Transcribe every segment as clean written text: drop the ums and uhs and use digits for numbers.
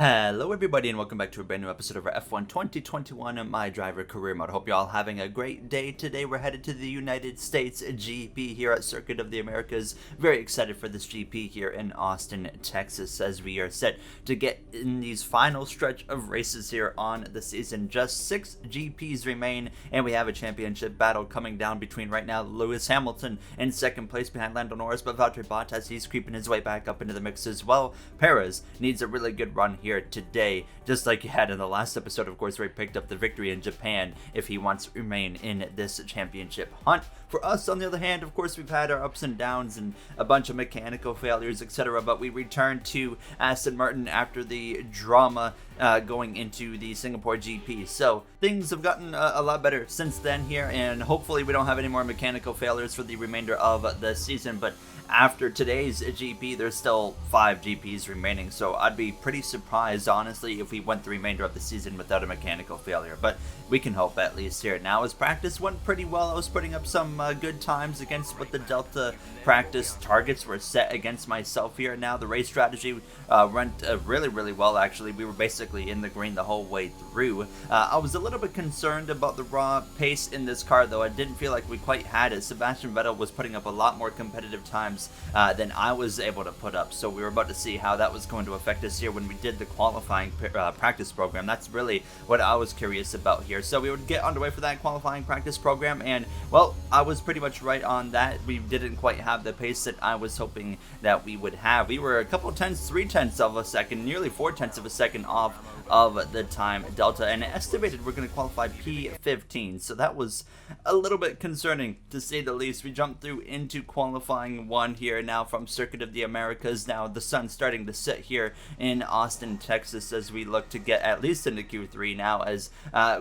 Hello everybody and welcome back to a brand new episode of our F1 2021 My Driver Career Mode. I hope you're all having a great day. Today we're headed to the United States GP here at Circuit of the Americas. Very excited for this GP here in Austin, Texas, as we are set to get in these final stretch of races here on the season. Just 6 GPs remain and we have a championship battle coming down between right now Lewis Hamilton in second place behind Lando Norris, but Valtteri Bottas, he's creeping his way back up into the mix as well. Perez needs a really good run here today, just like he had in the last episode, of course, where he picked up the victory in Japan, if he wants to remain in this championship hunt. For us, on the other hand, of course, we've had our ups and downs and a bunch of mechanical failures, etc., but we returned to Aston Martin after the drama going into the Singapore GP. So things have gotten a lot better since then here, and hopefully we don't have any more mechanical failures for the remainder of the season. But after today's GP, there's still 5 GPs remaining, so I'd be pretty surprised, honestly, if we went the remainder of the season without a mechanical failure, but we can hope at least here. Now, as practice went pretty well, I was putting up some good times against what the Delta practice targets were set against myself here. Now, the race strategy went really well, actually. We were basically in the green the whole way through. I was a little bit concerned about the raw pace in this car, though. I didn't feel like we quite had it. Sebastian Vettel was putting up a lot more competitive times than I was able to put up, so we were about to see how that was going to affect us here when we did the qualifying practice program. That's really what I was curious about here. So we would get underway for that qualifying practice program, and well, I was pretty much right on that. We didn't quite have the pace that I was hoping that we would have. We were a couple tenths, 3/10 of a second, nearly 4/10 of a second off of the time Delta, and estimated we're going to qualify P15, so that was a little bit concerning, to say the least. We jumped through into qualifying 1 here now from Circuit of the Americas. Now the sun's starting to set here in Austin, Texas, as we look to get at least into Q3 now, as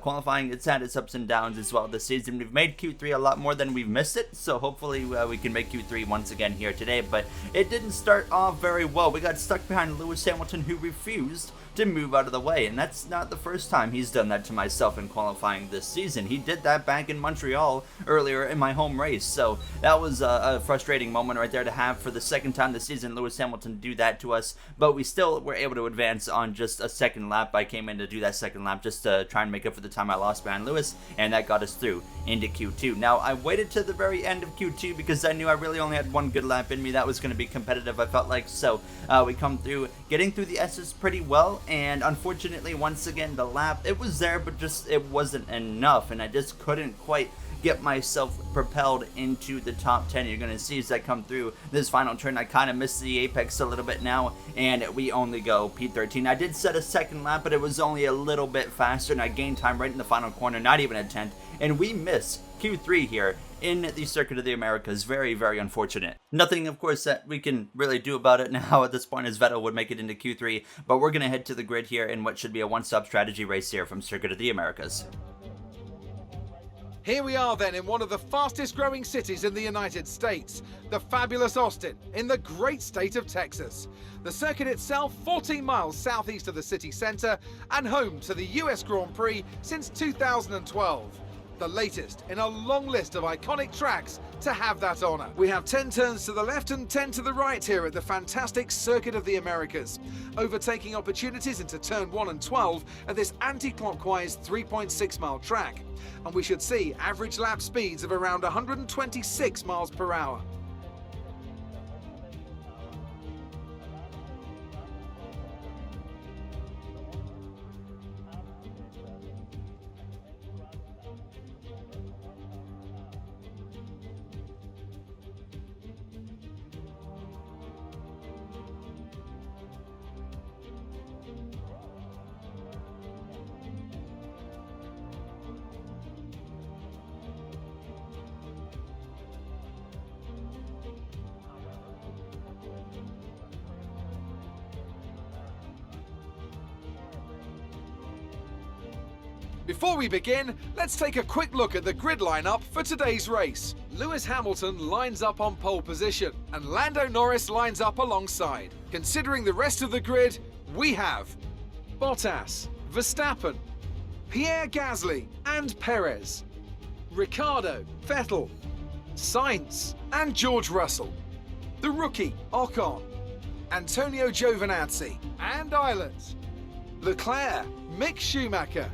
qualifying, it's had its ups and downs as well this season. We've made Q3 a lot more than we've missed it, so hopefully we can make Q3 once again here today, but it didn't start off very well. We got stuck behind Lewis Hamilton, who refused to move out of the way, and that's not the first time he's done that to myself in qualifying this season. He did that back in Montreal earlier in my home race, so that was a frustrating moment right there to have for the second time this season. Lewis Hamilton do that to us, but we still were able to advance on just a second lap. I came in to do that second lap just to try and make up for the time I lost behind Lewis, and that got us through into Q2. Now, I waited to the very end of Q2 because I knew I really only had one good lap in me. That was going to be competitive, I felt like, so we come through, getting through the S's pretty well, and unfortunately, once again, the lap, it was there, but just it wasn't enough, and I just couldn't quite get myself propelled into the top 10. You're going to see as I come through this final turn, I kind of missed the apex a little bit now, and we only go P13. I did set a second lap, but it was only a little bit faster, and I gained time right in the final corner, not even a tenth, and we miss Q3 here in the Circuit of the Americas. Very unfortunate. Nothing, of course, that we can really do about it now at this point, as Vettel would make it into Q3, but we're going to head to the grid here in what should be a one-stop strategy race here from Circuit of the Americas. Here we are then in one of the fastest growing cities in the United States, the fabulous Austin, in the great state of Texas. The circuit itself 14 miles southeast of the city centre and home to the US Grand Prix since 2012. The latest in a long list of iconic tracks to have that honour. We have 10 turns to the left and 10 to the right here at the fantastic Circuit of the Americas. Overtaking opportunities into turn 1 and 12 at this anti-clockwise 3.6 mile track. And we should see average lap speeds of around 126 miles per hour. Before we begin, let's take a quick look at the grid lineup for today's race. Lewis Hamilton lines up on pole position, and Lando Norris lines up alongside. Considering the rest of the grid, we have Bottas, Verstappen, Pierre Gasly and Perez, Ricciardo, Vettel, Sainz and George Russell, the rookie Ocon, Antonio Giovinazzi and Islands, Leclerc, Mick Schumacher,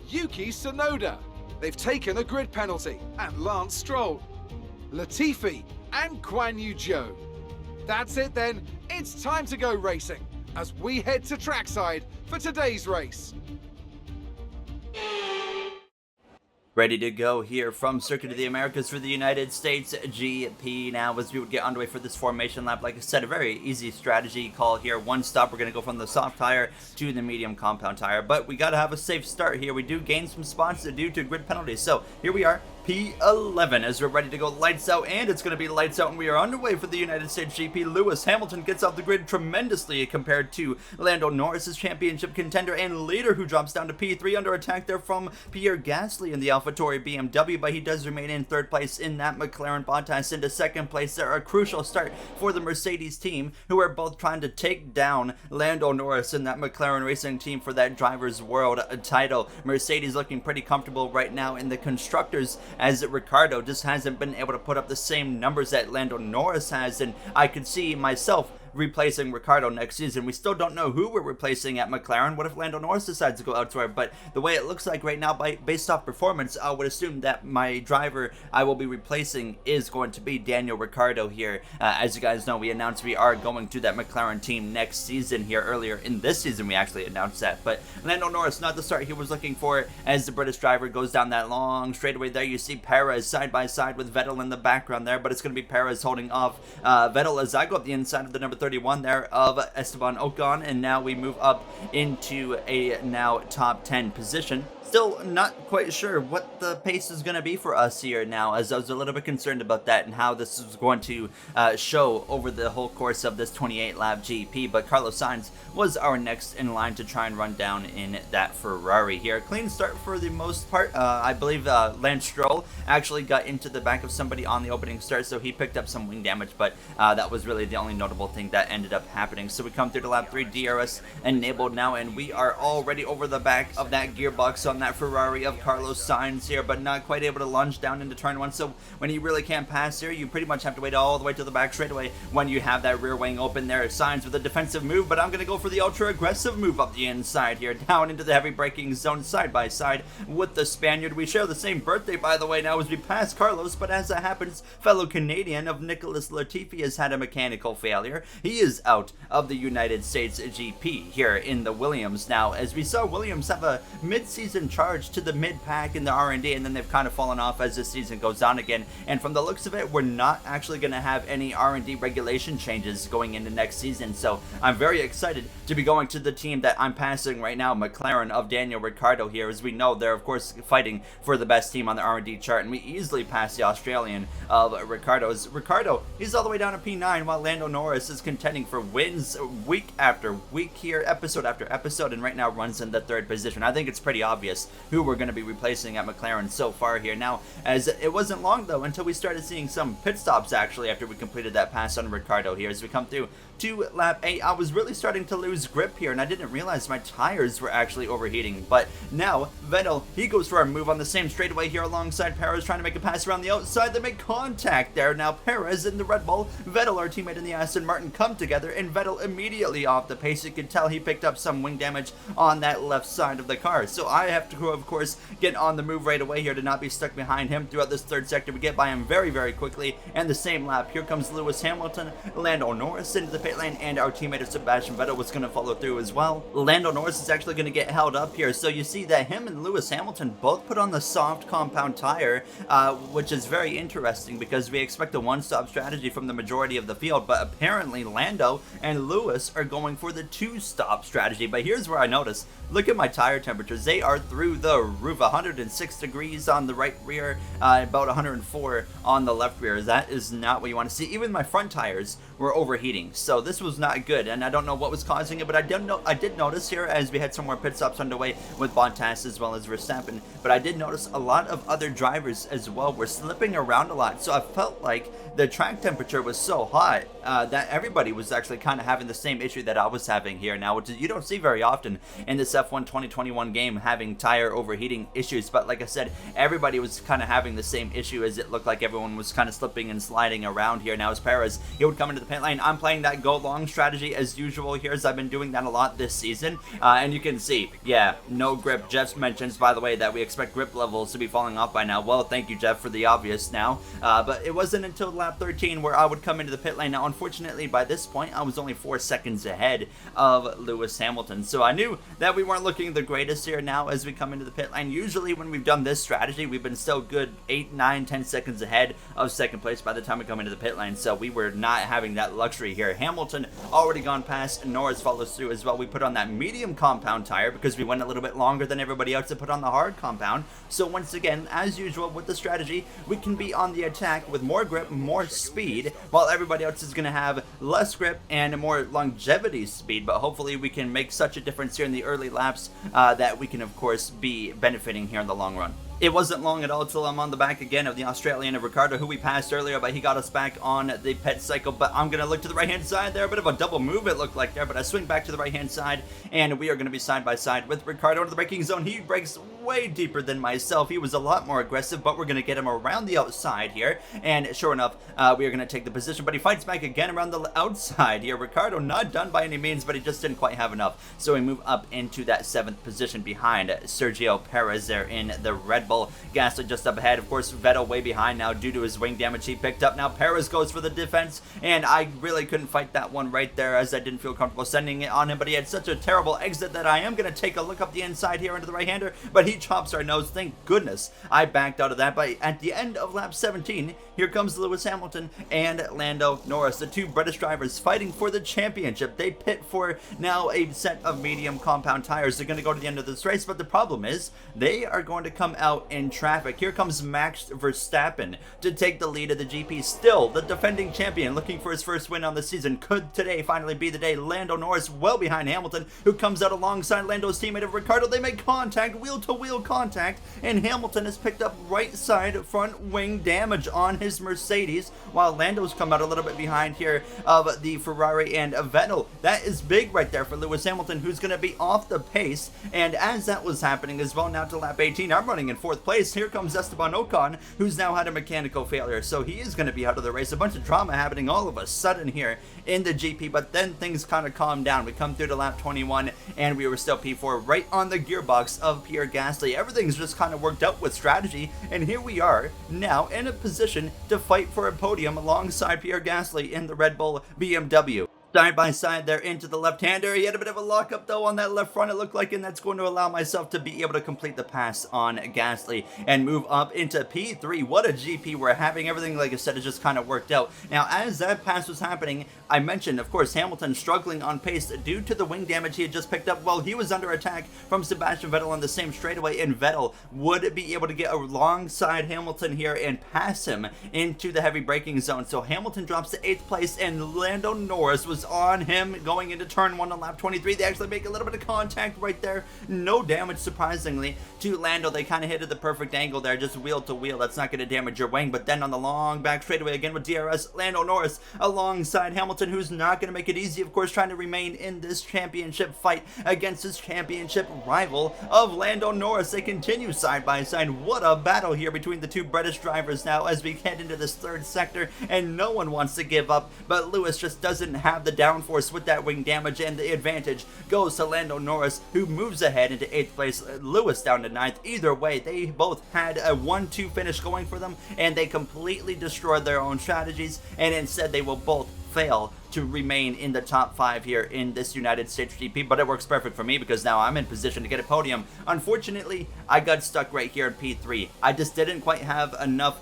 Yuki Tsunoda. They've taken a grid penalty, and Lance Stroll, Latifi, and Guan Yu Zhou. That's it then, it's time to go racing as we head to trackside for today's race. Ready to go here from Circuit of the Americas for the United States GP now as we would get underway for this formation lap. Like I said, a very easy strategy call here. One stop, we're going to go from the soft tire to the medium compound tire, but we got to have a safe start here. We do gain some spots due to grid penalties, so here we are, P11, as we're ready to go lights out, and it's going to be lights out, and we are underway for the United States GP. Lewis Hamilton gets off the grid tremendously compared to Lando Norris, his championship contender and leader, who drops down to P3 under attack there from Pierre Gasly in the AlphaTauri BMW, but he does remain in third place in that McLaren. Bottas into second place there. A crucial start for the Mercedes team, who are both trying to take down Lando Norris in that McLaren racing team for that Drivers' World title. Mercedes looking pretty comfortable right now in the constructors, as Ricciardo just hasn't been able to put up the same numbers that Lando Norris has, and I could see myself replacing Ricciardo next season. We still don't know who we're replacing at McLaren. What if Lando Norris decides to go elsewhere? But the way it looks like right now, based off performance, I would assume that my driver I will be replacing is going to be Daniel Ricciardo here. As you guys know, we announced we are going to that McLaren team next season here. Earlier in this season, we actually announced that. But Lando Norris, not the start he was looking for as the British driver goes down that long straightaway there. You see Perez side by side with Vettel in the background there, but it's going to be Perez holding off Vettel as I go up the inside of the number 31 there of Esteban Ocon, and now we move up into a now top 10 position. Still not quite sure what the pace is going to be for us here now, as I was a little bit concerned about that and how this is going to show over the whole course of this 28 lap GP, but Carlos Sainz was our next in line to try and run down in that Ferrari here. Clean start for the most part. I believe Lance Stroll actually got into the back of somebody on the opening start, so he picked up some wing damage, but that was really the only notable thing that ended up happening. So we come through to lap 3, DRS enabled now, and we are already over the back of that gearbox on that Ferrari of Carlos Sainz here, but not quite able to lunge down into turn 1. So when you really can't pass here, you pretty much have to wait all the way to the back straightaway when you have that rear wing open there. Sainz with a defensive move, but I'm going to go for the ultra aggressive move up the inside here, down into the heavy braking zone side by side with the Spaniard. We share the same birthday, by the way, now as we pass Carlos, but as that happens, fellow Canadian of Nicholas Latifi has had a mechanical failure. He is out of the United States GP here in the Williams now, as we saw Williams have a mid-season charge to the mid-pack in the R&D, and then they've kind of fallen off as the season goes on again, and from the looks of it, we're not actually going to have any R&D regulation changes going into next season, so I'm very excited to be going to the team that I'm passing right now, McLaren of Daniel Ricciardo here, as we know they're of course fighting for the best team on the R&D chart, and we easily pass the Australian of Ricciardo's. Ricciardo, he's all the way down to P9, while Lando Norris is contending for wins week after week here, episode after episode, and right now runs in the 3rd position. I think it's pretty obvious who we're going to be replacing at McLaren so far here now, as it wasn't long though until we started seeing some pit stops actually after we completed that pass on Ricciardo here. As we come through to lap 8, I was really starting to lose grip here, and I didn't realize my tires were actually overheating, but now Vettel, he goes for a move on the same straightaway here alongside Perez, trying to make a pass around the outside. They make contact there. Now Perez in the Red Bull, Vettel, our teammate in the Aston Martin, come together, and Vettel immediately off the pace. You can tell he picked up some wing damage on that left side of the car, so I have to of course get on the move right away here to not be stuck behind him throughout this 3rd sector. We get by him very, very quickly, and the same lap, here comes Lewis Hamilton, Lando Norris into the pit lane, and our teammate of Sebastian Vettel was going to follow through as well. Lando Norris is actually going to get held up here, so you see that him and Lewis Hamilton both put on the soft compound tire, which is very interesting because we expect a one-stop strategy from the majority of the field, but apparently Lando and Lewis are going for the two-stop strategy. But here's where I notice, look at my tire temperatures, they are through the roof. 106 degrees on the right rear, about 104 on the left rear. That is not what you want to see. Even my front tires were overheating, so this was not good, and I don't know what was causing it, but I did notice here as we had some more pit stops underway with Bottas as well as Verstappen, but I did notice a lot of other drivers as well were slipping around a lot, so I felt like the track temperature was so hot that everybody was actually kind of having the same issue that I was having here now, which you don't see very often in this F1 2021 game, having tire overheating issues. But like I said, everybody was kind of having the same issue, as it looked like everyone was kind of slipping and sliding around here. Now as Perez, he would come into the pit lane. I'm playing that go long strategy as usual here, as I've been doing that a lot this season. And you can see, yeah, no grip. Jeff mentions, by the way, that we expect grip levels to be falling off by now. Well, thank you, Jeff, for the obvious now. But it wasn't until lap 13 where I would come into the pit lane. Now, unfortunately, by this point, I was only 4 seconds ahead of Lewis Hamilton. So I knew that we weren't looking the greatest here. Now, as we come into the pit lane, usually when we've done this strategy, we've been still good 8, 9, 10 seconds ahead of second place by the time we come into the pit lane. So we were not having that luxury here. Hamilton already gone past. Norris follows through as well. We put on that medium compound tire because we went a little bit longer than everybody else to put on the hard compound. So once again, as usual with the strategy, we can be on the attack with more grip, more speed, while everybody else is going to have less grip and more longevity speed. But hopefully we can make such a difference here in the early laps that we can, of course, be benefiting here in the long run. It wasn't long at all till I'm on the back again of the Australian of Ricciardo, who we passed earlier, but he got us back on the pit cycle. But I'm going to look to the right-hand side there. A bit of a double move it looked like there, but I swing back to the right-hand side, and we are going to be side by side with Ricciardo into the braking zone. He brakes way deeper than myself. He was a lot more aggressive, but we're going to get him around the outside here. And sure enough, we are going to take the position, but he fights back again around the outside here. Ricciardo not done by any means, but he just didn't quite have enough. So we move up into that 7th position behind Sergio Perez there in the Red Bull. Gasly just up ahead. Of course, Vettel way behind now due to his wing damage he picked up. Now Perez goes for the defense, and I really couldn't fight that one right there, as I didn't feel comfortable sending it on him, but he had such a terrible exit that I am going to take a look up the inside here into the right-hander, but he chops our nose. Thank goodness I backed out of that. But at the end of lap 17, here comes Lewis Hamilton and Lando Norris, the two British drivers fighting for the championship. They pit for now a set of medium compound tires. They're going to go to the end of this race, but the problem is they are going to come out in traffic. Here comes Max Verstappen to take the lead of the GP. Still the defending champion, looking for his first win on the season. Could today finally be the day? Lando Norris well behind Hamilton, who comes out alongside Lando's teammate of Ricciardo. They make contact, wheel-to-wheel contact, and Hamilton has picked up right side front wing damage on his Mercedes, while Lando's come out a little bit behind here of the Ferrari and Vettel. That is big right there for Lewis Hamilton, who's going to be off the pace. And as that was happening as well, now to lap 18, I'm running in 4th place. Here comes Esteban Ocon, who's now had a mechanical failure, so he is going to be out of the race. A bunch of drama happening all of a sudden here in the GP, but then things kind of calmed down. We come through to lap 21, and we were still P4 right on the gearbox of Pierre Gasly. Everything's just kind of worked out with strategy, and here we are now in a position to fight for a podium alongside Pierre Gasly in the Red Bull BMW. Side by side there into the left-hander. He had a bit of a lockup though on that left front, it looked like, and that's going to allow myself to be able to complete the pass on Gasly and move up into P3. What a GP we're having. Everything, like I said, has just kind of worked out. Now, as that pass was happening, I mentioned, of course, Hamilton struggling on pace due to the wing damage he had just picked up. Well, he was under attack from Sebastian Vettel on the same straightaway, and Vettel would be able to get alongside Hamilton here and pass him into the heavy braking zone. So Hamilton drops to 8th place, and Lando Norris was on him going into turn 1 on lap 23. They actually make a little bit of contact right there. No damage, surprisingly, to Lando. They kind of hit at the perfect angle there, just wheel to wheel. That's not going to damage your wing. But then on the long back straightaway again with DRS, Lando Norris alongside Hamilton, who's not going to make it easy, of course, trying to remain in this championship fight against his championship rival of Lando Norris. They continue side by side. What a battle here between the two British drivers now as we head into this 3rd sector, and no one wants to give up, but Lewis just doesn't have the downforce with that wing damage, and the advantage goes to Lando Norris, who moves ahead into 8th place. Lewis down to 9th. Either way, they both had a 1-2 finish going for them, and they completely destroyed their own strategies, and instead they will both fail to remain in the top 5 here in this United States GP. But it works perfect for me because now I'm in position to get a podium. Unfortunately, I got stuck right here in P3. I just didn't quite have enough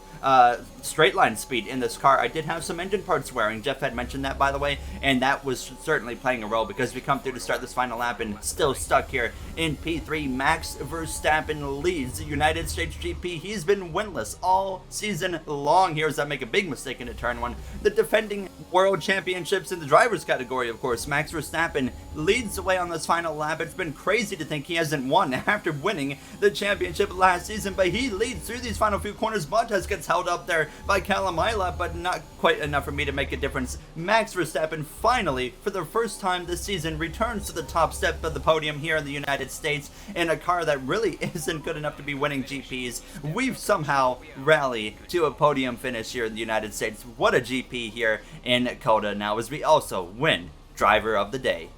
straight line speed in this car. I did have some engine parts wearing. Jeff had mentioned that, by the way, and that was certainly playing a role because we come through to start this final lap and still stuck here in P3. Max Verstappen leads the United States GP. He's been winless all season long here as I make a big mistake into turn 1. The defending world championships in the drivers category, of course, Max Verstappen leads the way on this final lap. It's been crazy to think he hasn't won after winning the championship last season, but he leads through these final few corners. Bottas gets held up there by Kalamaila, but not quite enough for me to make a difference. Max Verstappen finally, for the first time this season, returns to the top step of the podium here in the United States in a car that really isn't good enough to be winning GPs. We've somehow rallied to a podium finish here in the United States. What a GP here in COTA now, as we also win Driver of the Day.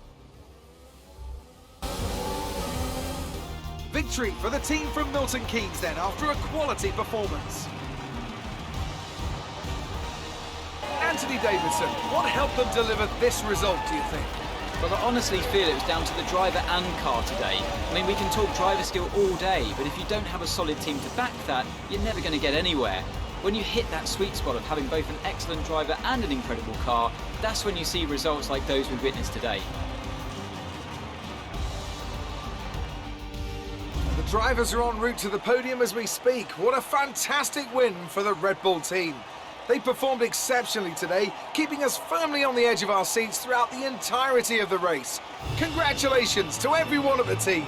Victory for the team from Milton Keynes then, after a quality performance. Anthony Davidson, what helped them deliver this result, do you think? Well, I honestly feel it was down to the driver and car today. I mean, we can talk driver skill all day, but if you don't have a solid team to back that, you're never going to get anywhere. When you hit that sweet spot of having both an excellent driver and an incredible car, that's when you see results like those we witnessed today. The drivers are en route to the podium as we speak. What a fantastic win for the Red Bull team. They performed exceptionally today, keeping us firmly on the edge of our seats throughout the entirety of the race. Congratulations to everyone at the team.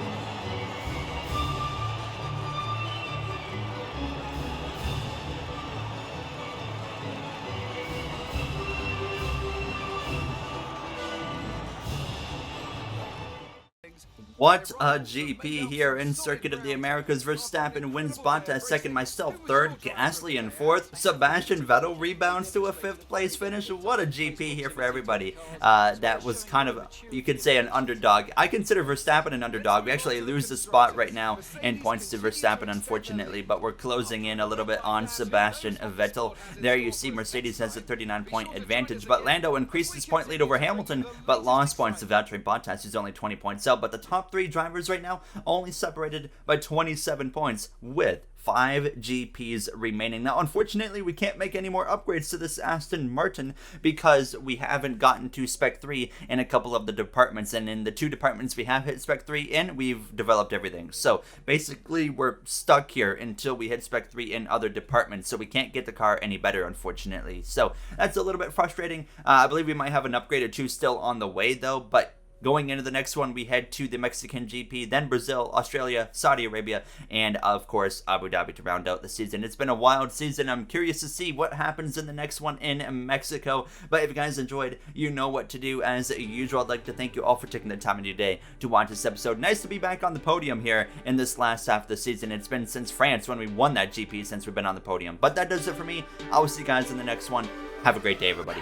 What a GP here in Circuit of the Americas. Verstappen wins, Bottas second, myself third, Gasly in fourth, Sebastian Vettel rebounds to a fifth place finish. What a GP here for everybody. That was kind of, you could say, an underdog. I consider Verstappen an underdog. We actually lose the spot right now in points to Verstappen, unfortunately, but we're closing in a little bit on Sebastian Vettel. There you see Mercedes has a 39-point advantage, but Lando increased his point lead over Hamilton, but lost points to Valtteri Bottas, who's only 20 points out. But the top three drivers right now only separated by 27 points with 5 GPs remaining. Now, unfortunately, we can't make any more upgrades to this Aston Martin because we haven't gotten to Spec 3 in a couple of the departments, and in the 2 departments we have hit Spec 3 in, we've developed everything. So basically, we're stuck here until we hit Spec 3 in other departments, so we can't get the car any better, unfortunately. So that's a little bit frustrating. I believe we might have an upgrade or 2 still on the way, though, but going into the next one, we head to the Mexican GP, then Brazil, Australia, Saudi Arabia, and of course, Abu Dhabi to round out the season. It's been a wild season. I'm curious to see what happens in the next one in Mexico. But if you guys enjoyed, you know what to do. As usual, I'd like to thank you all for taking the time of your day to watch this episode. Nice to be back on the podium here in this last half of the season. It's been since France when we won that GP since we've been on the podium. But that does it for me. I will see you guys in the next one. Have a great day, everybody.